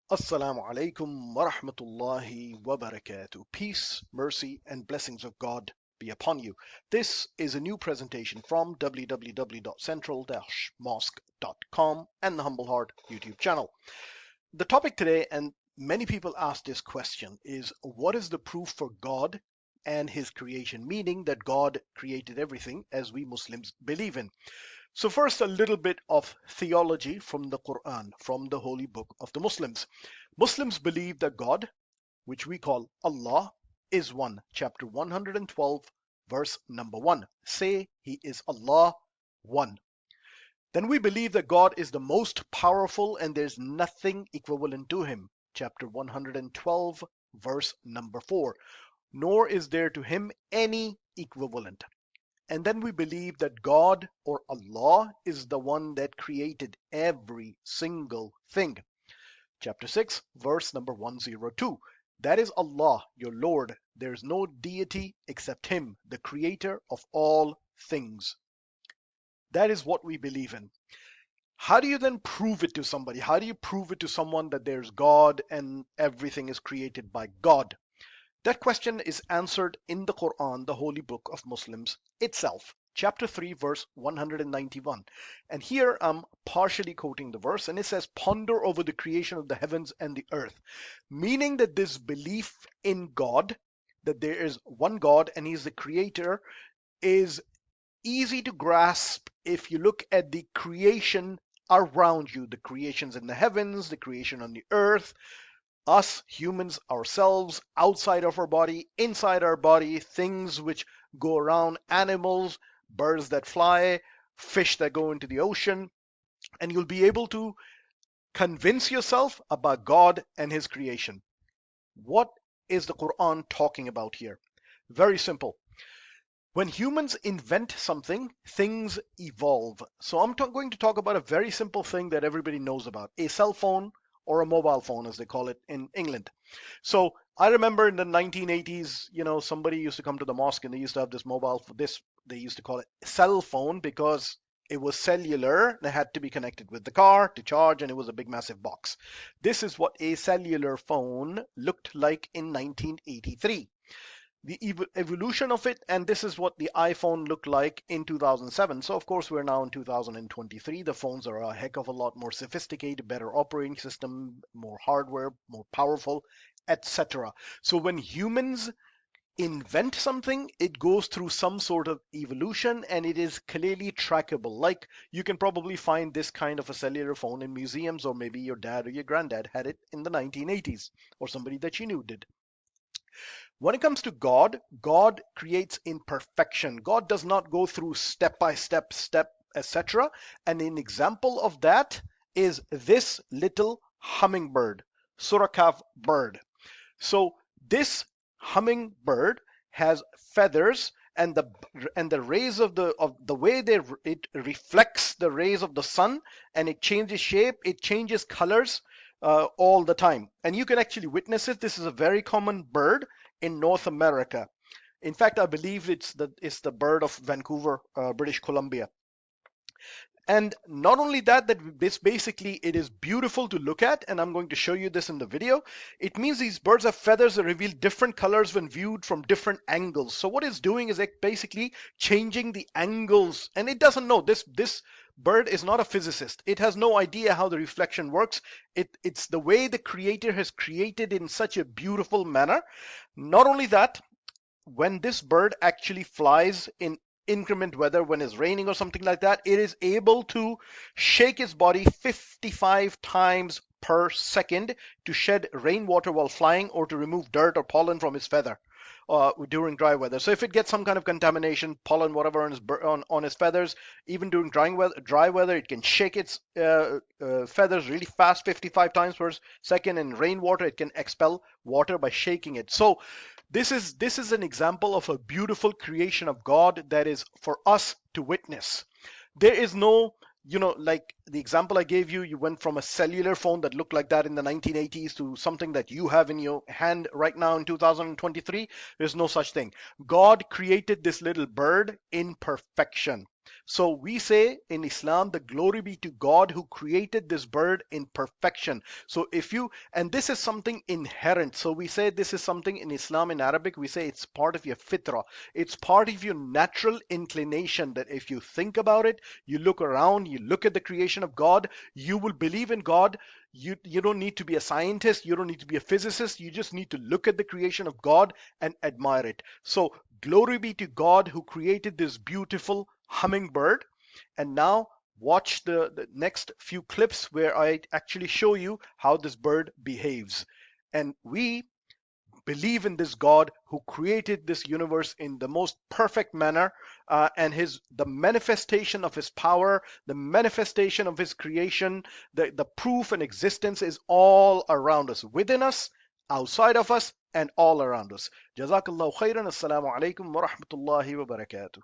Assalamu alaikum wa rahmatullahi wa barakatuh. Peace, mercy, and blessings of God be upon you. This is a new presentation from www.central-mosque.com and the Humble Heart YouTube channel. The topic today, and many people ask this question, is what is the proof for God and his creation? Meaning that God created everything as we Muslims believe in. So first, a little bit of theology from the Quran, from the holy book of the Muslims. Muslims believe that God, which we call Allah, is one. Chapter 112, verse number 1. Say he is Allah, one. Then we believe that God is the most powerful and there's nothing equivalent to him. Chapter 112, verse number 4. Nor is there to him any equivalent. And then we believe that God or Allah is the one that created every single thing. Chapter 6, verse number 102. That is Allah, your Lord. There is no deity except Him, the creator of all things. That is what we believe in. How do you then prove it to somebody? How do you prove it to someone that there's God and everything is created by God? That question is answered in the Quran, the holy book of Muslims itself, chapter 3, verse 191. And here I'm partially quoting the verse, and it says, "Ponder over the creation of the heavens and the earth," meaning that this belief in God, that there is one God and He's the creator, is easy to grasp if you look at the creation around you, the creations in the heavens, the creation on the earth, us humans ourselves, outside of our body, inside our body, things which go around, animals, birds that fly, fish that go into the ocean, and you'll be able to convince yourself about God and his creation. What is the Quran talking about here? Very simple. When humans invent something, things evolve. So I'm going to talk about a very simple thing that everybody knows about, a cell phone or a mobile phone, as they call it in England. So I remember in the 1980s, somebody used to come to the mosque and they used to have they used to call it cell phone because it was cellular. They had to be connected with the car to charge, and it was a big, massive box. This is what a cellular phone looked like in 1983, the evolution of it, and this is what the iPhone looked like in 2007. So of course we're now in 2023. The phones are a heck of a lot more sophisticated, better operating system, more hardware, more powerful, etc. So when humans invent something, it goes through some sort of evolution and it is clearly trackable. Like you can probably find this kind of a cellular phone in museums, or maybe your dad or your granddad had it in the 1980s, or somebody that you knew did. When it comes to God, God creates in perfection. God does not go through step by step, etc. And an example of that is this little hummingbird, Sukarav bird. So this hummingbird has feathers, and the rays of the way it reflects the rays of the sun, and it changes shape, it changes colors all the time, and you can actually witness it. This is a very common bird in North America. In fact, I believe it's the bird of Vancouver, British Columbia. And not only that, this basically, it is beautiful to look at, and I'm going to show you this in the video. It means these birds have feathers that reveal different colors when viewed from different angles. So what it's doing is it basically changing the angles, and it doesn't know. This bird is not a physicist. It has no idea how the reflection works. It's the way the creator has created in such a beautiful manner. Not only that, when this bird actually flies in inclement weather, when it's raining or something like that, it is able to shake its body 55 times per second to shed rainwater while flying, or to remove dirt or pollen from its feather during dry weather. So if it gets some kind of contamination, pollen, whatever, on its feathers, even during dry weather, it can shake its feathers really fast, 55 times per second. And rainwater, it can expel water by shaking it. So this is an example of a beautiful creation of God that is for us to witness. There is no, like the example I gave you, you went from a cellular phone that looked like that in the 1980s to something that you have in your hand right now in 2023. There's no such thing. God created this little bird in perfection. So we say in Islam, the glory be to God who created this bird in perfection. So if you, and this is something inherent. So we say this is something in Islam, in Arabic, we say it's part of your fitrah. It's part of your natural inclination that if you think about it, you look around, you look at the creation of God, you will believe in God. You don't need to be a scientist, you don't need to be a physicist, you just need to look at the creation of God and admire it. So glory be to God who created this beautiful hummingbird. And now watch the next few clips where I actually show you how this bird behaves. And we believe in this God who created this universe in the most perfect manner, and his the manifestation of his power, the manifestation of his creation, the proof and existence is all around us, within us, outside of us, and all around us. Jazakallah khairan. Assalamu alaikum wa rahmatullahi wa barakatuh.